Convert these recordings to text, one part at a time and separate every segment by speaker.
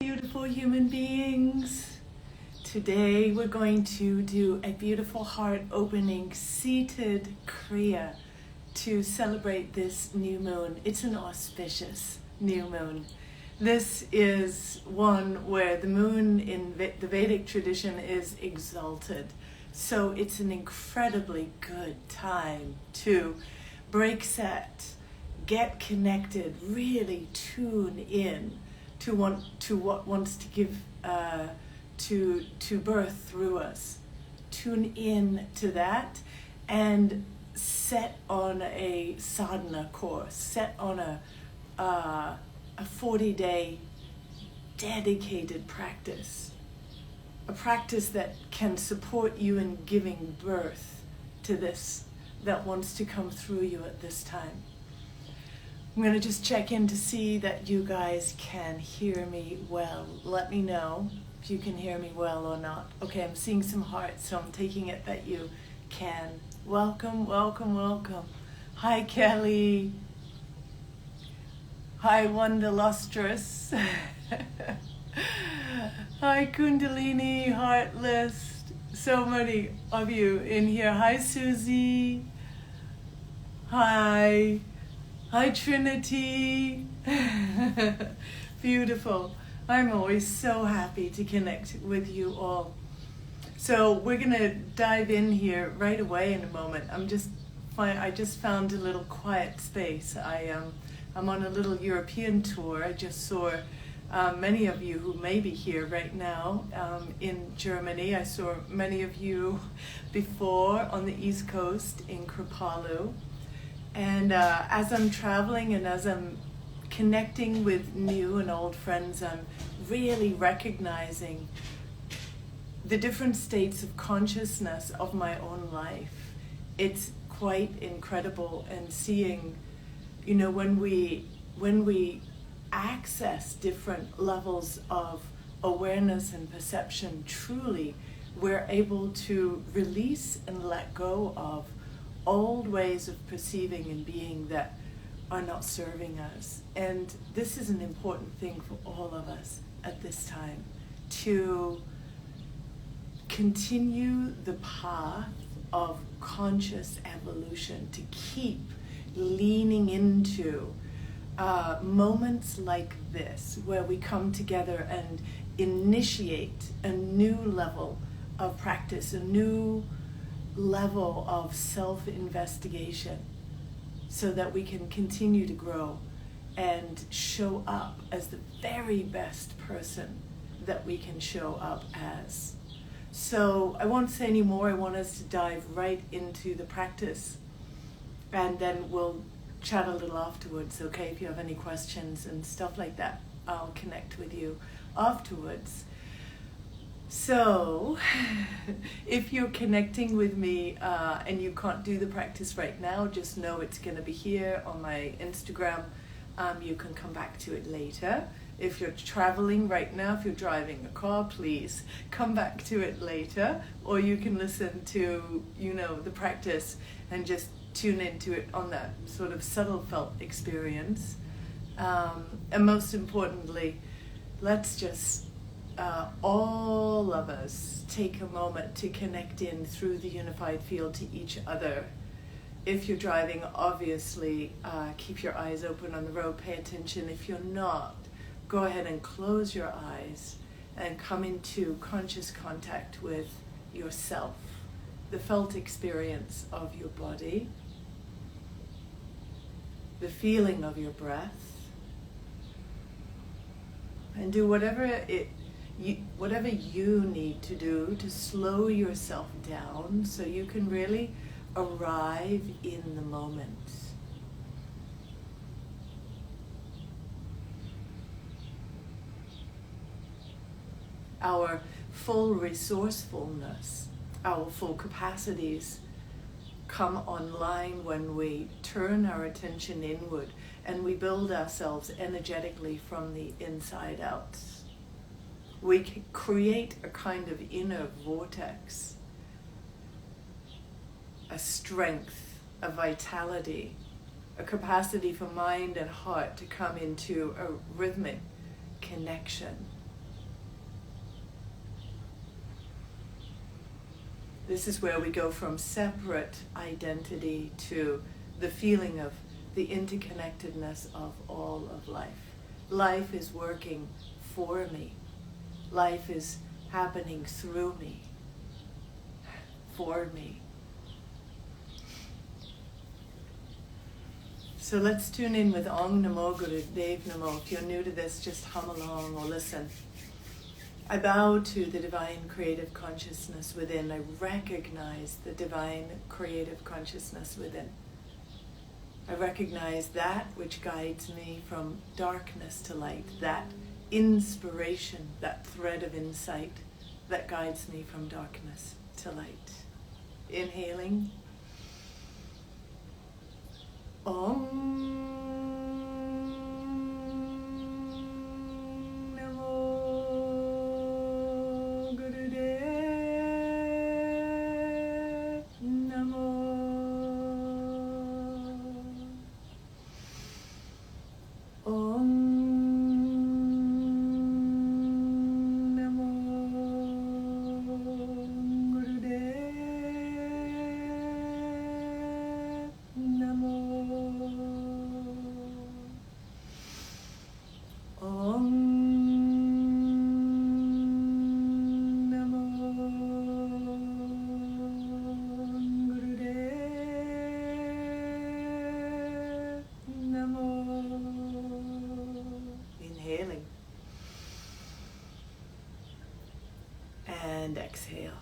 Speaker 1: Beautiful human beings. Today we're going to do a beautiful heart opening seated Kriya to celebrate this new moon. It's an auspicious new moon. This is one where the moon in the Vedic tradition is exalted. So it's an incredibly good time to break set, get connected, really tune in to what wants to give to birth through us. Tune in to that and set on a sadhana course, set on a 40-day dedicated practice, a practice that can support you in giving birth to this that wants to come through you at this time. I'm going to just check in to see that you guys can hear me well. Let me know if you can hear me well or not. Okay, I'm seeing some hearts, so I'm taking it that you can. Welcome, welcome, welcome. Hi, Kelly. Hi, Wonderlustrous. Hi, Kundalini, Heartless. So many of you in here. Hi, Susie. Hi. Hi, Trinity. Beautiful. I'm always so happy to connect with you all. So we're going to dive in here right away in a moment. I just found a little quiet space. I'm on a little European tour. I just saw many of you who may be here right now in Germany. I saw many of you before on the East Coast in Kripalu. And as I'm traveling and as I'm connecting with new and old friends, I'm really recognizing the different states of consciousness of my own life. It's quite incredible, and seeing, you know, when we access different levels of awareness and perception, truly we're able to release and let go of old ways of perceiving and being that are not serving us. And this is an important thing for all of us at this time, to continue the path of conscious evolution, to keep leaning into moments like this where we come together and initiate a new level of practice, a new level of self-investigation, so that we can continue to grow and show up as the very best person that we can show up as. So I won't say any more. I want us to dive right into the practice, and then we'll chat a little afterwards, okay? If you have any questions and stuff like that, I'll connect with you afterwards. So, if you're connecting with me and you can't do the practice right now, just know it's going to be here on my Instagram. You can come back to it later. If you're traveling right now, if you're driving a car, please come back to it later. Or you can listen to, the practice and just tune into it on that sort of subtle felt experience. And most importantly, let's just all of us take a moment to connect in through the unified field to each other. If you're driving, obviously keep your eyes open on the road, pay attention. If you're not, go ahead and close your eyes and come into conscious contact with yourself, the felt experience of your body, the feeling of your breath, and do whatever you need to do to slow yourself down so you can really arrive in the moment. Our full resourcefulness, our full capacities come online when we turn our attention inward and we build ourselves energetically from the inside out. We create a kind of inner vortex, a strength, a vitality, a capacity for mind and heart to come into a rhythmic connection This is where we go from separate identity to the feeling of the interconnectedness of all of life. Life is working for me. Life is happening through me, for me. So let's tune in with Om Namo Guru Dev Namo. If you're new to this, just hum along or listen. I bow to the divine creative consciousness within. I recognize the divine creative consciousness within. I recognize that which guides me from darkness to light, that inspiration, that thread of insight that guides me from darkness to light. Inhaling. Om Namo Gurudev Namo. Om Namo Gurudev Namo. Om Namo Gurudev Namo. Inhaling. And exhale.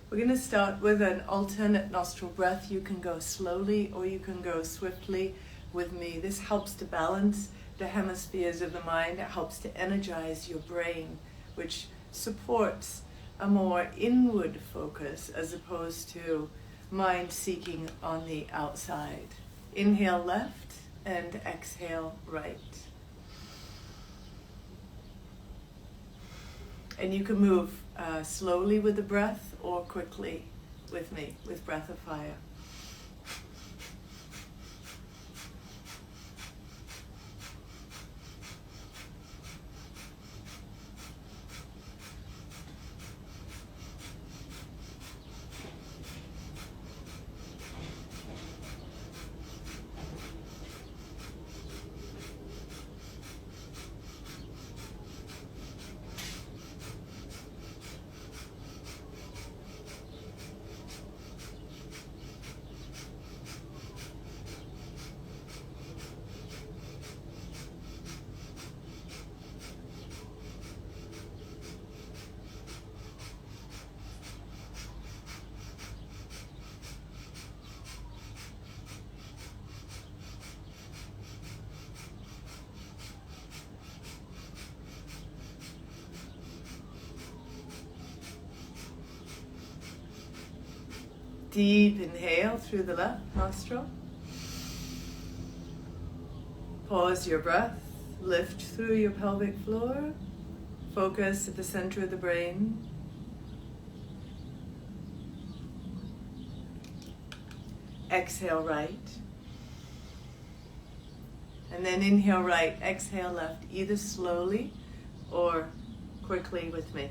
Speaker 1: We're going to start with an alternate nostril breath. You can go slowly or you can go swiftly with me. This helps to balance the hemispheres of the mind. It helps to energize your brain, which supports a more inward focus as opposed to mind seeking on the outside. Inhale left and exhale right. And you can move slowly with the breath or quickly with me, with breath of fire. Deep inhale through the left nostril. Pause your breath. Lift through your pelvic floor. Focus at the center of the brain. Exhale right. And then inhale right, exhale left, either slowly or quickly with me.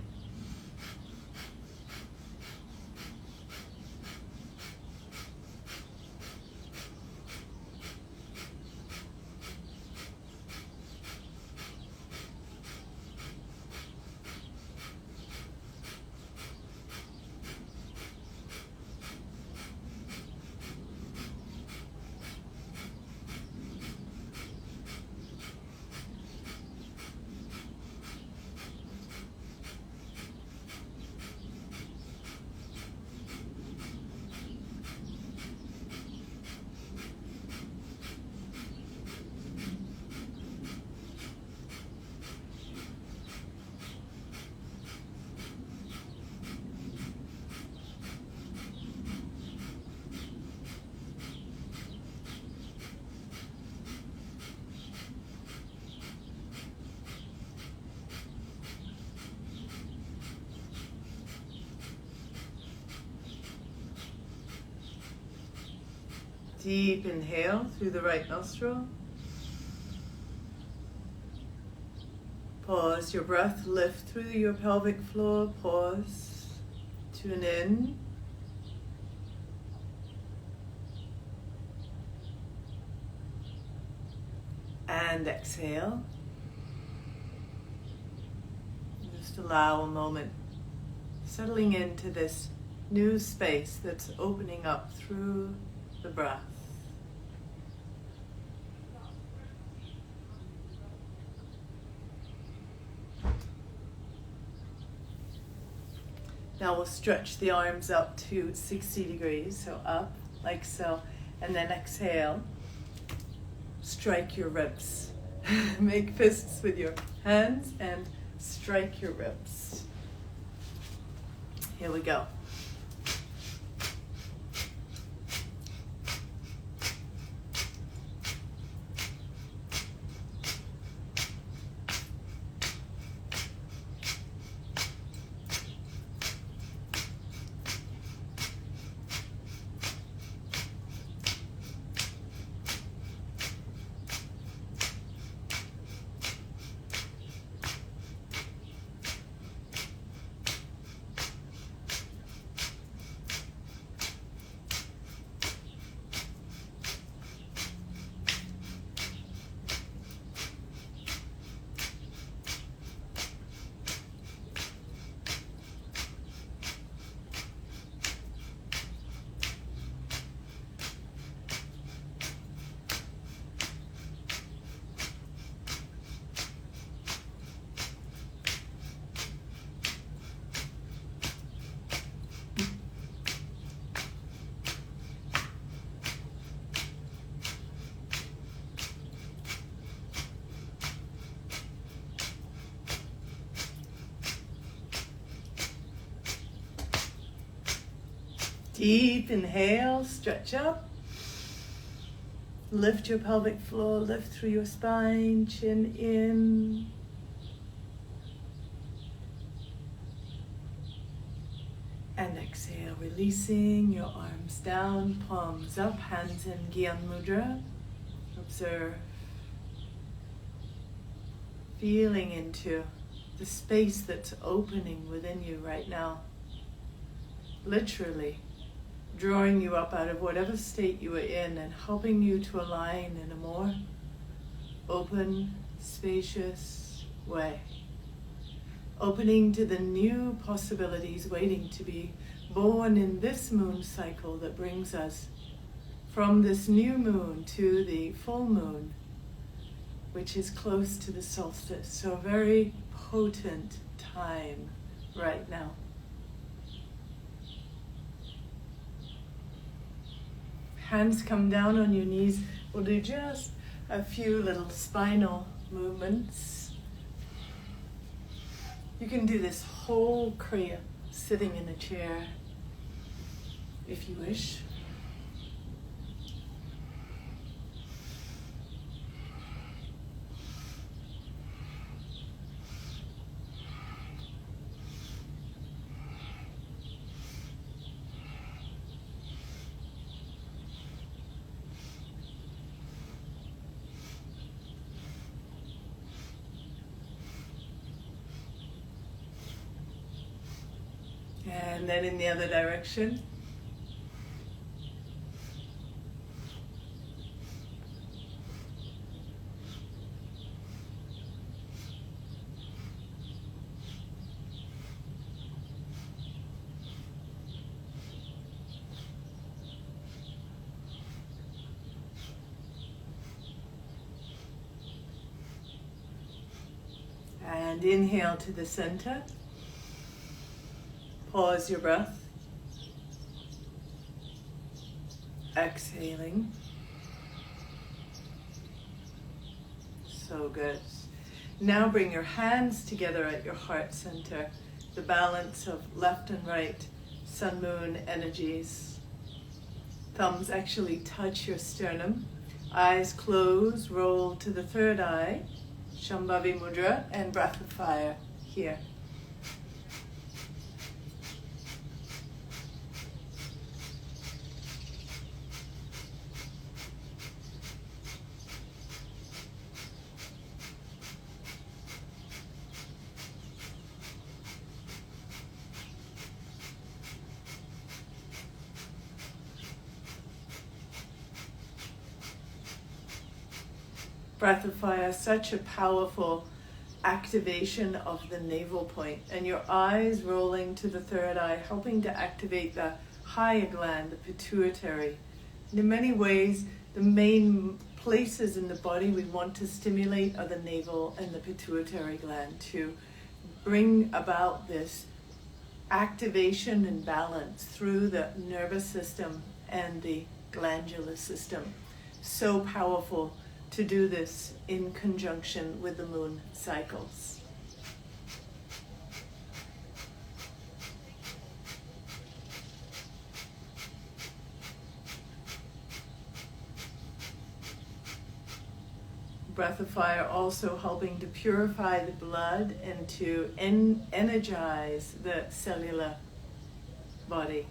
Speaker 1: Deep inhale through the right nostril. Pause your breath, lift through your pelvic floor, pause, tune in. And exhale. Just allow a moment, settling into this new space that's opening up through the breath. Now we'll stretch the arms up to 60 degrees, so up like so, and then exhale. Strike your ribs. Make fists with your hands and strike your ribs. Here we go. Deep inhale, stretch up. Lift your pelvic floor, lift through your spine, chin in. And exhale, releasing your arms down, palms up, hands in Gyan Mudra. Observe. Feeling into the space that's opening within you right now. Literally drawing you up out of whatever state you were in and helping you to align in a more open, spacious way. Opening to the new possibilities waiting to be born in this moon cycle that brings us from this new moon to the full moon, which is close to the solstice. So a very potent time right now. Hands come down on your knees. We'll do just a few little spinal movements. You can do this whole Kriya sitting in a chair if you wish. And then in the other direction. And inhale to the center. Pause your breath. Exhaling. So good. Now bring your hands together at your heart center. The balance of left and right sun moon energies. Thumbs actually touch your sternum. Eyes closed, roll to the third eye. Shambhavi Mudra and breath of fire here. breath of fire, such a powerful activation of the navel point, and your eyes rolling to the third eye, helping to activate the higher gland, the pituitary. And in many ways, the main places in the body we want to stimulate are the navel and the pituitary gland to bring about this activation and balance through the nervous system and the glandular system. So powerful to do this in conjunction with the moon cycles. Breath of fire also helping to purify the blood and to energize the cellular body.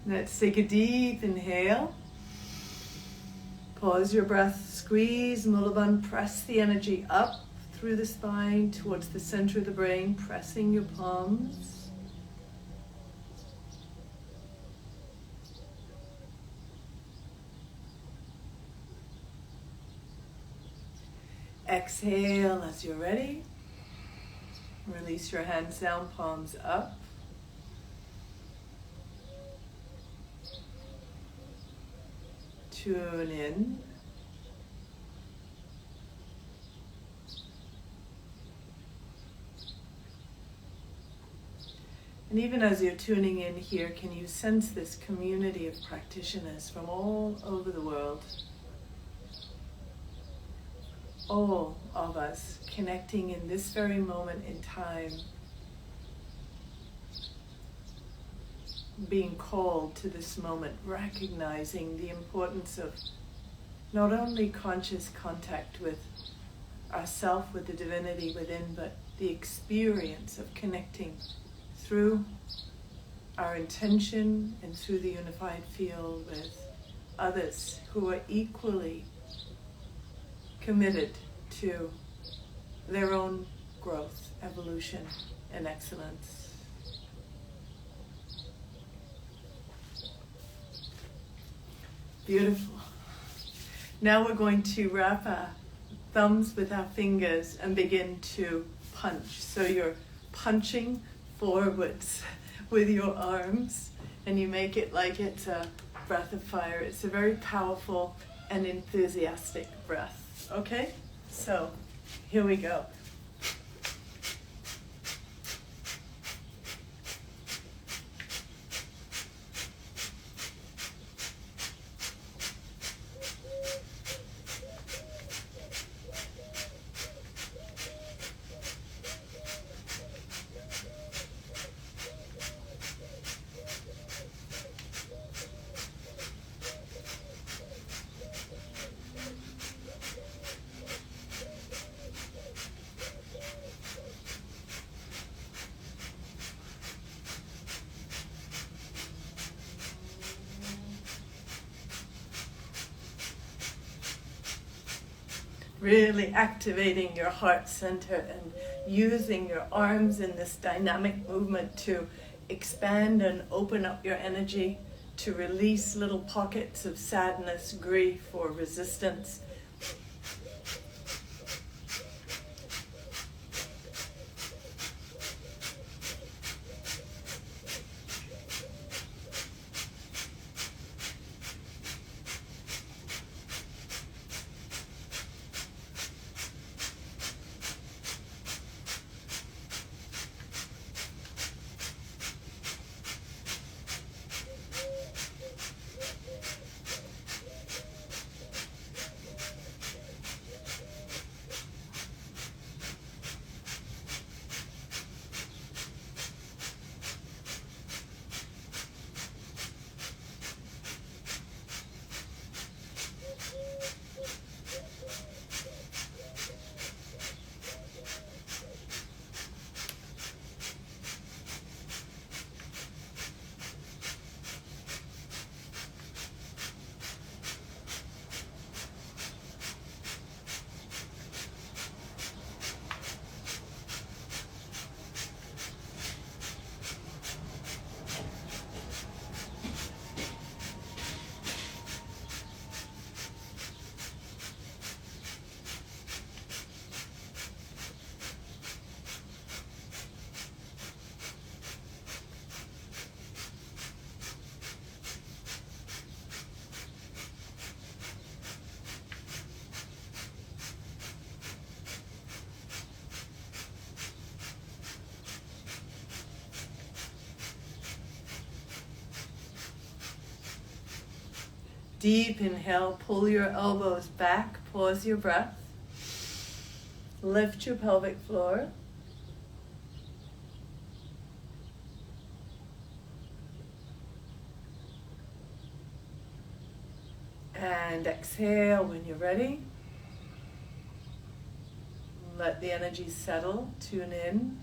Speaker 1: Let's take a deep inhale. Pause your breath, squeeze Mulabandha, press the energy up through the spine towards the center of the brain, pressing your palms. Exhale as you're ready. Release your hands down, palms up. Tune in. And even as you're tuning in here, can you sense this community of practitioners from all over the world? All of us connecting in this very moment in time, being called to this moment, recognizing the importance of not only conscious contact with ourself, with the divinity within, but the experience of connecting through our intention and through the unified field with others who are equally committed to their own growth, evolution, and excellence. Beautiful. Now we're going to wrap our thumbs with our fingers and begin to punch. So you're punching forwards with your arms, and you make it like it's a breath of fire. It's a very powerful and enthusiastic breath. Okay? So here we go. Really activating your heart center and using your arms in this dynamic movement to expand and open up your energy, to release little pockets of sadness, grief, or resistance. Deep inhale, pull your elbows back, pause your breath. Lift your pelvic floor. And exhale when you're ready. Let the energy settle, tune in.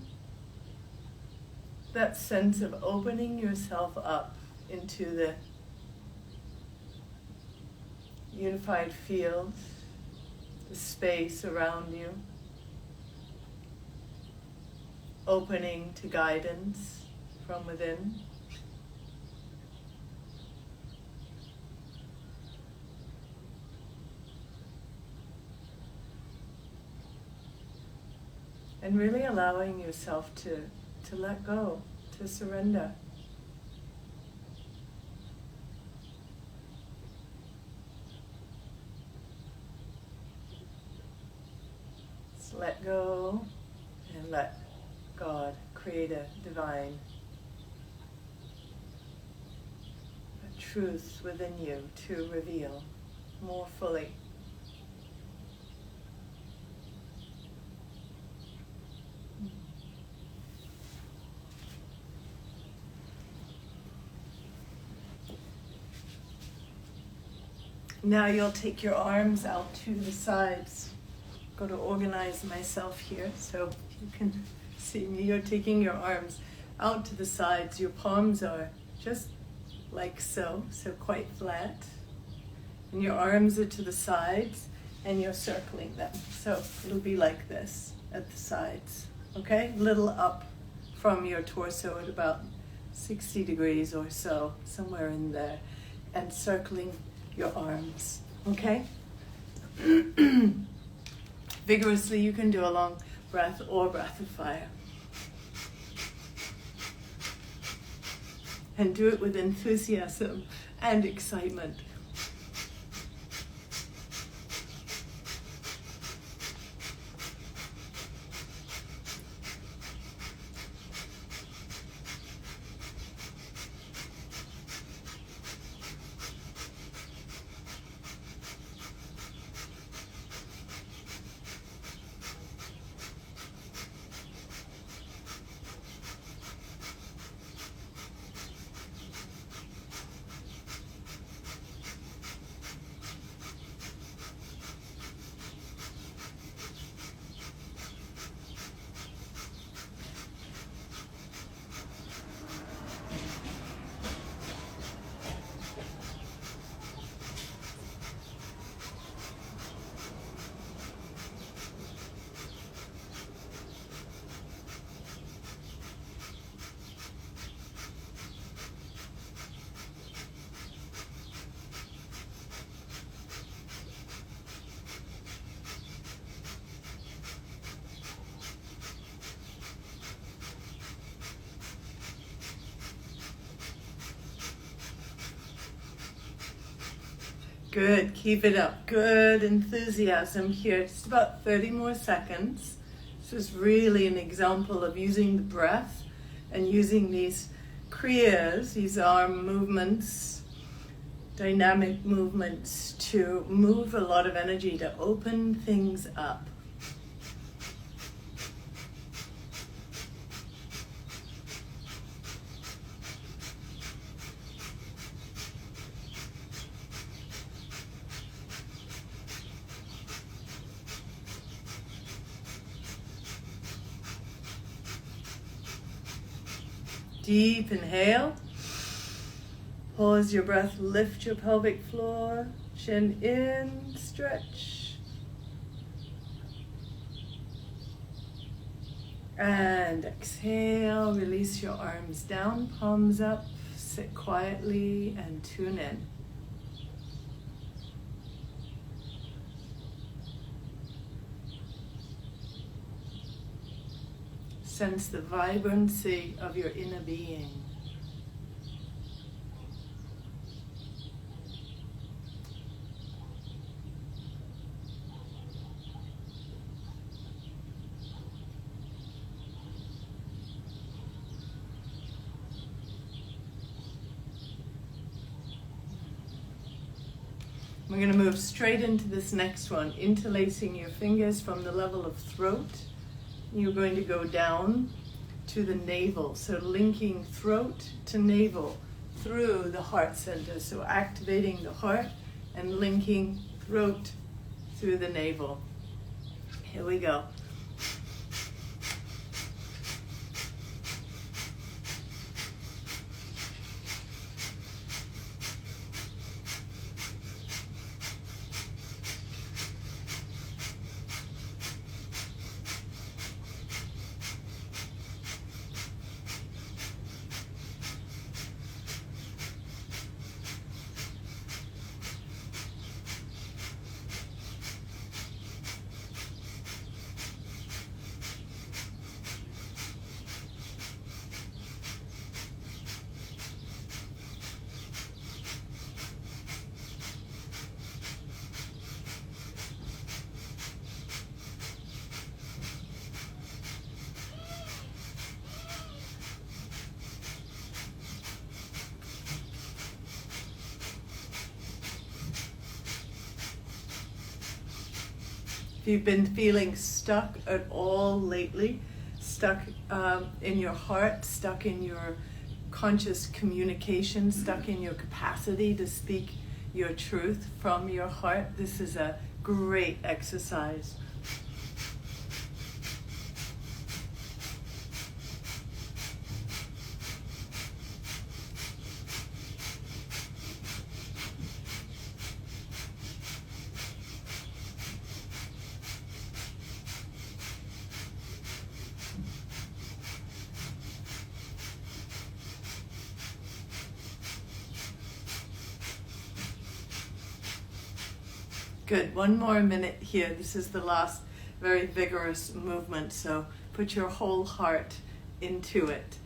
Speaker 1: That sense of opening yourself up into the unified field, the space around you, opening to guidance from within. And really allowing yourself to let go, to surrender. Let go and let God, Creator, Divine, a truth within you to reveal more fully. Now you'll take your arms out to the sides. Go to organize myself here so you can see me. You're taking your arms out to the sides. Your palms are just like so quite flat. And your arms are to the sides and you're circling them. So it'll be like this at the sides, okay? Little up from your torso at about 60 degrees or so, somewhere in there, and circling your arms, okay? Vigorously, you can do a long breath or breath of fire. And do it with enthusiasm and excitement. Good, keep it up. Good enthusiasm here. Just about 30 more seconds. This is really an example of using the breath and using these kriyas, these arm movements, dynamic movements, to move a lot of energy, to open things up. Deep inhale. Pause your breath, lift your pelvic floor, chin in, stretch. And exhale, release your arms down, palms up, sit quietly and tune in. Sense the vibrancy of your inner being. We're going to move straight into this next one, interlacing your fingers from the level of throat. You're going to go down to the navel, so linking throat to navel through the heart center. So activating the heart and linking throat through the navel. Here we go. If you've been feeling stuck at all lately, stuck in your heart, stuck in your conscious communication, stuck in your capacity to speak your truth from your heart, this is a great exercise. Good, one more minute here. This is the last very vigorous movement, so put your whole heart into it.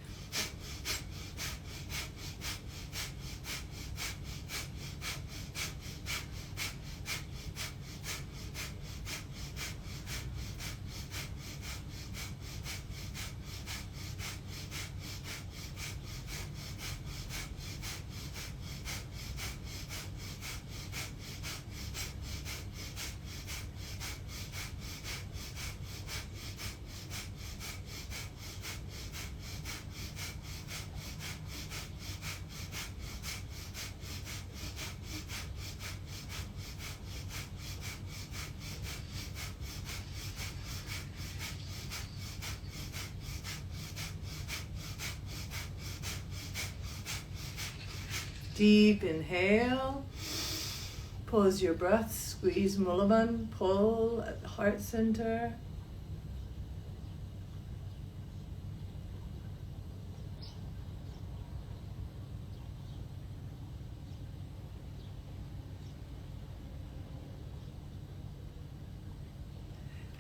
Speaker 1: Deep inhale, pause your breath, squeeze Mulaban, pull at the heart center.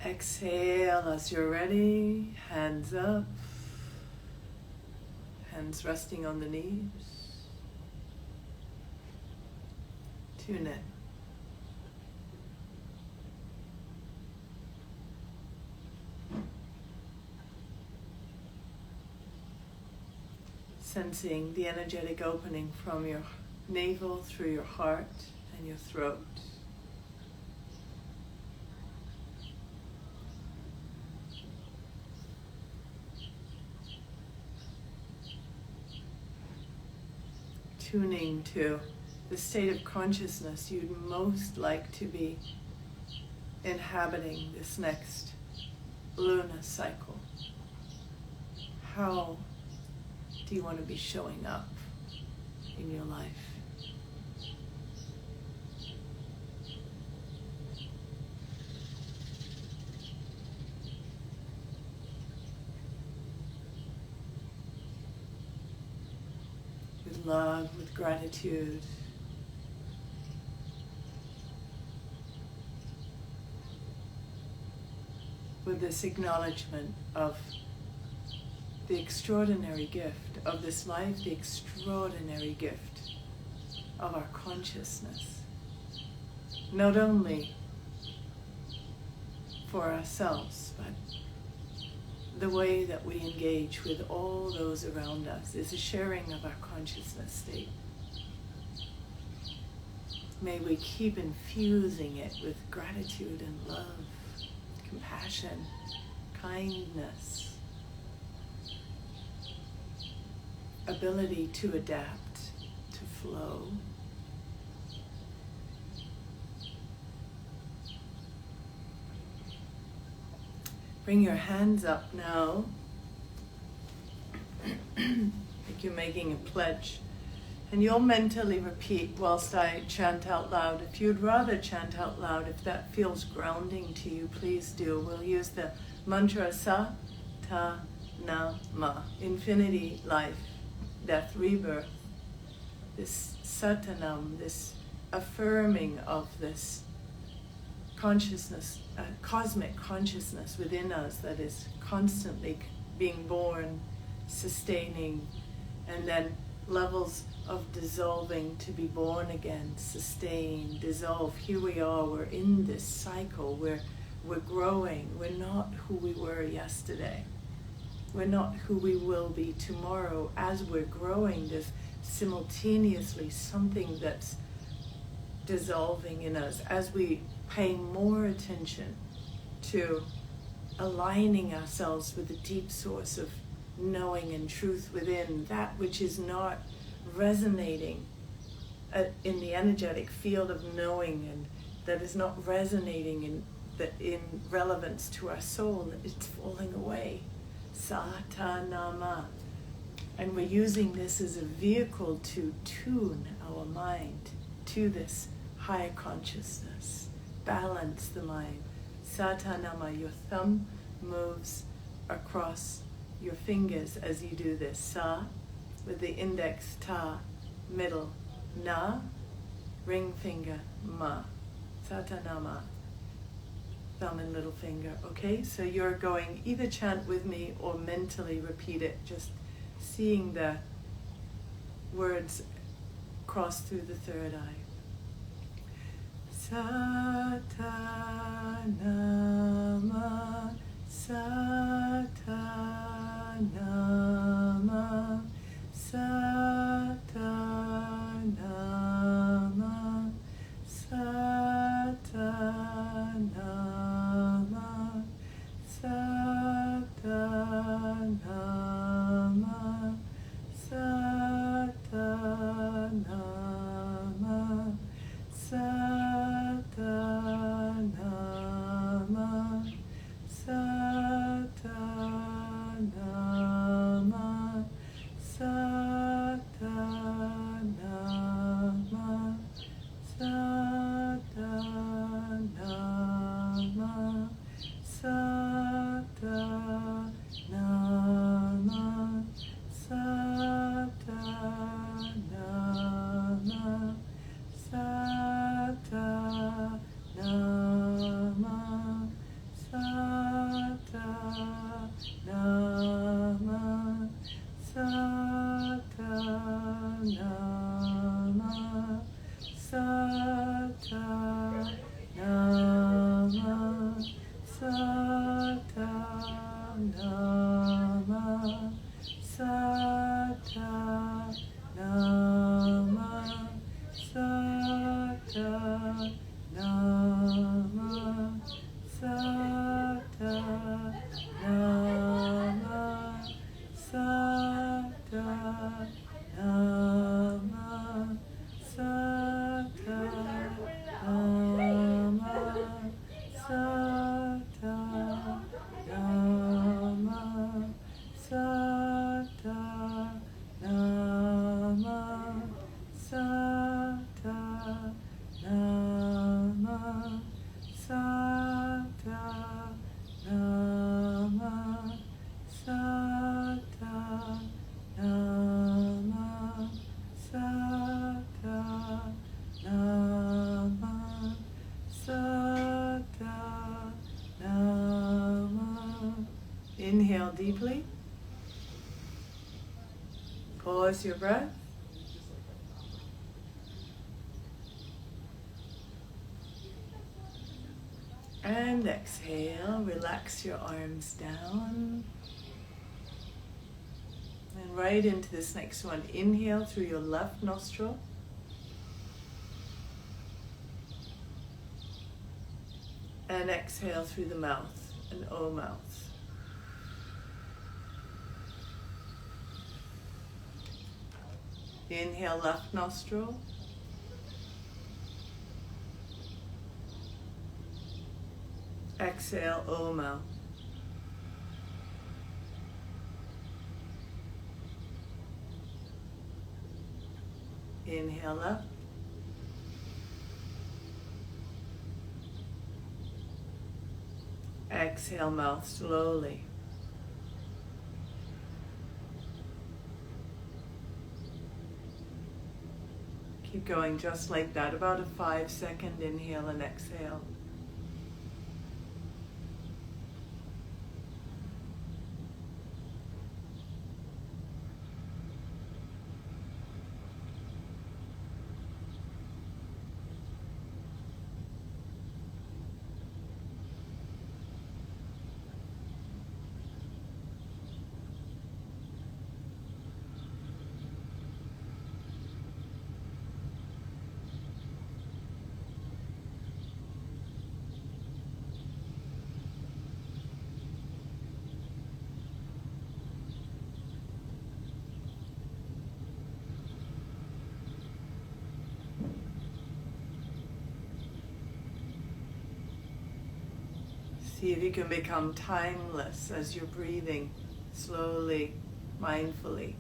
Speaker 1: Exhale as you're ready, hands up, hands resting on the knees. Tune in. Sensing the energetic opening from your navel through your heart and your throat. Tuning to the state of consciousness you'd most like to be inhabiting this next lunar cycle. How do you want to be showing up in your life? With love, with gratitude. With this acknowledgement of the extraordinary gift of this life, the extraordinary gift of our consciousness. Not only for ourselves, but the way that we engage with all those around us is a sharing of our consciousness state. May we keep infusing it with gratitude and love, compassion, kindness, ability to adapt, to flow. Bring your hands up now, like you're making a pledge. And you'll mentally repeat whilst I chant out loud. If you'd rather chant out loud, if that feels grounding to you, please do. We'll use the mantra Sa, Ta, Na, Ma. Infinity, life, death, rebirth. This satanam, this affirming of this consciousness, cosmic consciousness within us that is constantly being born, sustaining, and then levels of dissolving to be born again, sustain, dissolve. Here we are, we're in this cycle, we're growing. We're not who we were yesterday. We're not who we will be tomorrow. As we're growing, there's simultaneously something that's dissolving in us as we pay more attention to aligning ourselves with the deep source of knowing and truth within, that which is not resonating in the energetic field of knowing, and that is not resonating in relevance to our soul. It's falling away. Satanama. And we're using this as a vehicle to tune our mind to this higher consciousness. Balance the mind. Satanama. Your thumb moves across your fingers as you do this. Sa, with the index, ta, middle, na, ring finger, ma. Satanama. Thumb and little finger. Okay, so you're going either chant with me or mentally repeat it, just seeing the words cross through the third eye. Satanama, Satanama, Satanama, Satanama, Satanama, Satanama, Satanama, Satanama, Sata Nama Sata Nama Sata Nama Sata Nama Sata Nama Sata Nama Sata Nama Sata Nama Sata Nama Sata Nama Sata Nama Sata Nama. Inhale deeply. Pause your breath. And exhale, relax your arms down. And right into this next one. Inhale through your left nostril. And exhale through the mouth, an O mouth. Inhale left nostril. Exhale O mouth. Inhale up. Exhale mouth slowly. Keep going just like that, about a 5-second inhale and exhale. See if you can become timeless as you're breathing slowly, mindfully.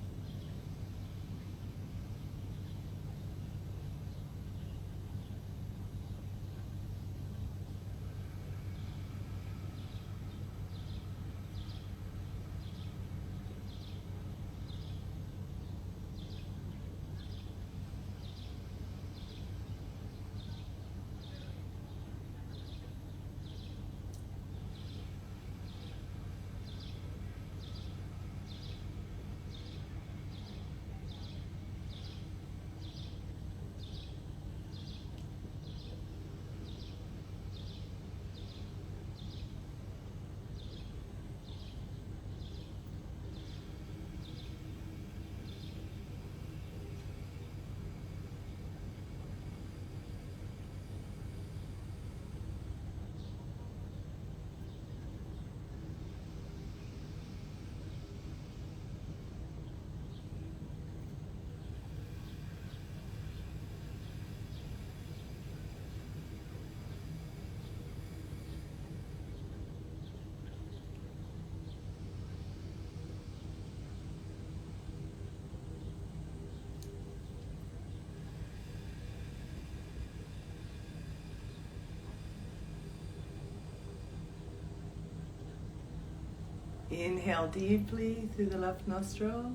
Speaker 1: Inhale deeply through the left nostril.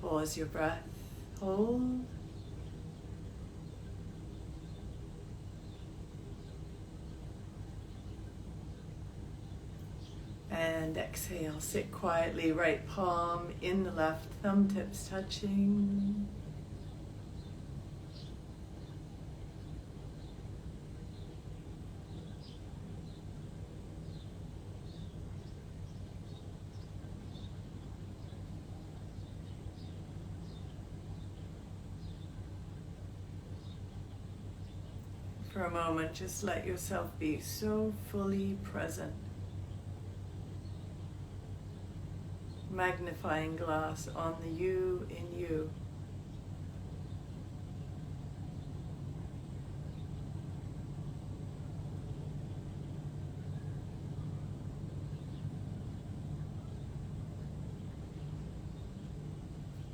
Speaker 1: Pause your breath. Hold. And exhale. Sit quietly, right palm in the left, thumb tips touching. For a moment, just let yourself be so fully present. Magnifying glass on the you in you.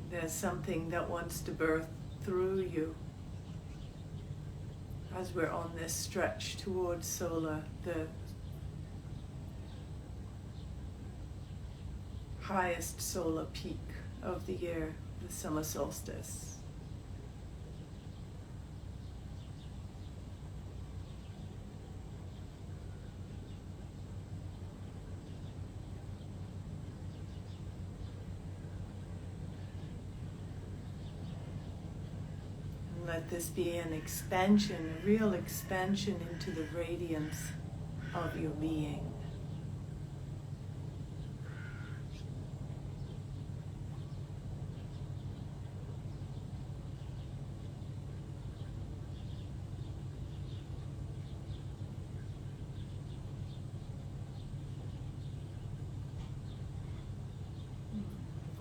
Speaker 1: There's something that wants to birth through you as we're on this stretch towards solar, the highest solar peak of the year, the summer solstice. Let this be an expansion, a real expansion into the radiance of your being.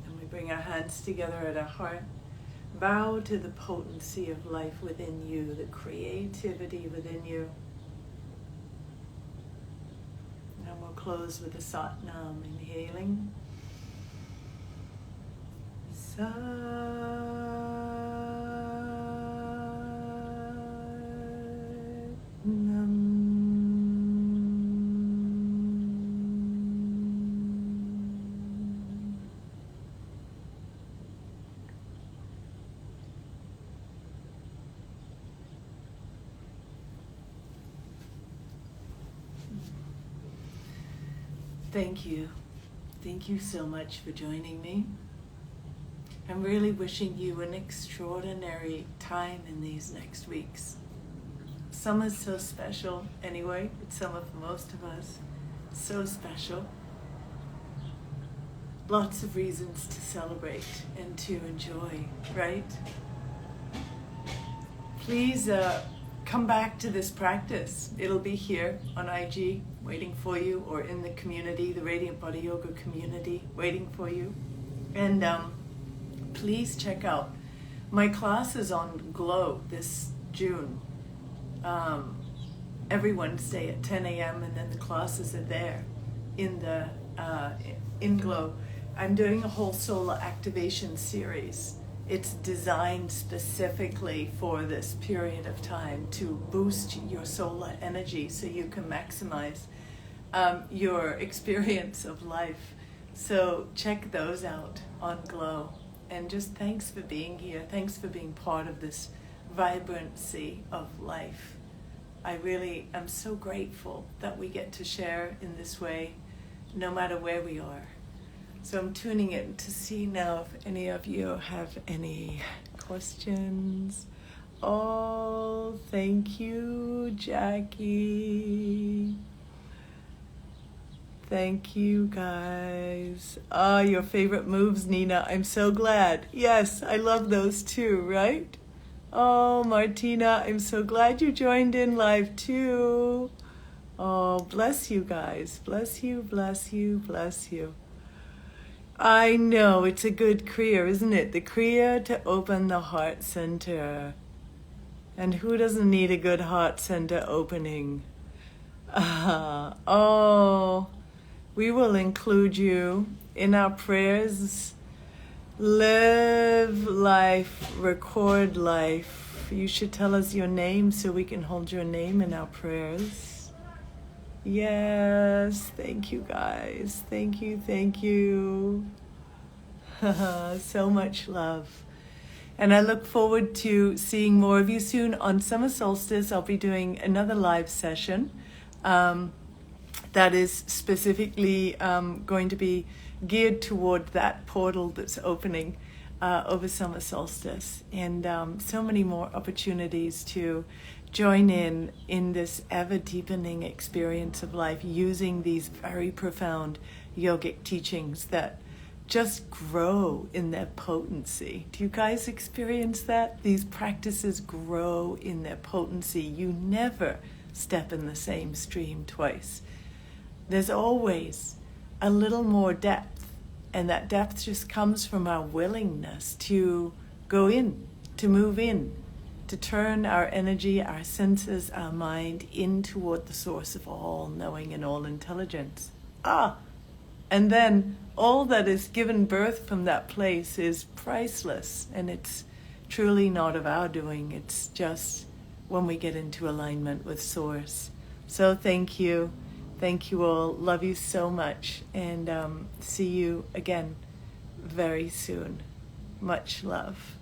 Speaker 1: And we bring our hands together at our heart. Bow to the potency of life within you, the creativity within you. And we'll close with a Satnam, inhaling. Satnam. Thank you. Thank you so much for joining me. I'm really wishing you an extraordinary time in these next weeks. Summer's so special anyway. It's summer for most of us. So special. Lots of reasons to celebrate and to enjoy, right? Please come back to this practice. It'll be here on IG waiting for you, or in the community, the Radiant Body Yoga community waiting for you. And please check out my classes on Glow this June. Every Wednesday at 10 a.m. and then the classes are there in the in Glow. I'm doing a whole solar activation series. It's designed specifically for this period of time to boost your solar energy so you can maximize your experience of life. So check those out on Glow. And just thanks for being here. Thanks for being part of this vibrancy of life. I really am so grateful that we get to share in this way, no matter where we are. So I'm tuning in to see now if any of you have any questions. Oh, thank you, Jackie. Thank you, guys. Ah, your favorite moves, Nina. I'm so glad. Yes, I love those too, right? Oh, Martina, I'm so glad you joined in live too. Oh, bless you guys. Bless you, bless you, bless you. I know, it's a good Kriya, isn't it? The Kriya to open the heart center. And who doesn't need a good heart center opening? Oh, we will include you in our prayers. Live life, record life. You should tell us your name so we can hold your name in our prayers. Yes, thank you guys. Thank you, thank you. So much love. And I look forward to seeing more of you soon on Summer Solstice. I'll be doing another live session that is specifically going to be geared toward that portal that's opening over Summer Solstice. And so many more opportunities to join in this ever-deepening experience of life using these very profound yogic teachings that just grow in their potency. Do you guys experience that? These practices grow in their potency. You never step in the same stream twice. There's always a little more depth, and that depth just comes from our willingness to go in, to move in, to turn our energy, our senses, our mind in toward the source of all knowing and all intelligence. And then all that is given birth from that place is priceless, and it's truly not of our doing. It's just when we get into alignment with Source. So thank you. Thank you all. Love you so much, and see you again very soon. Much love.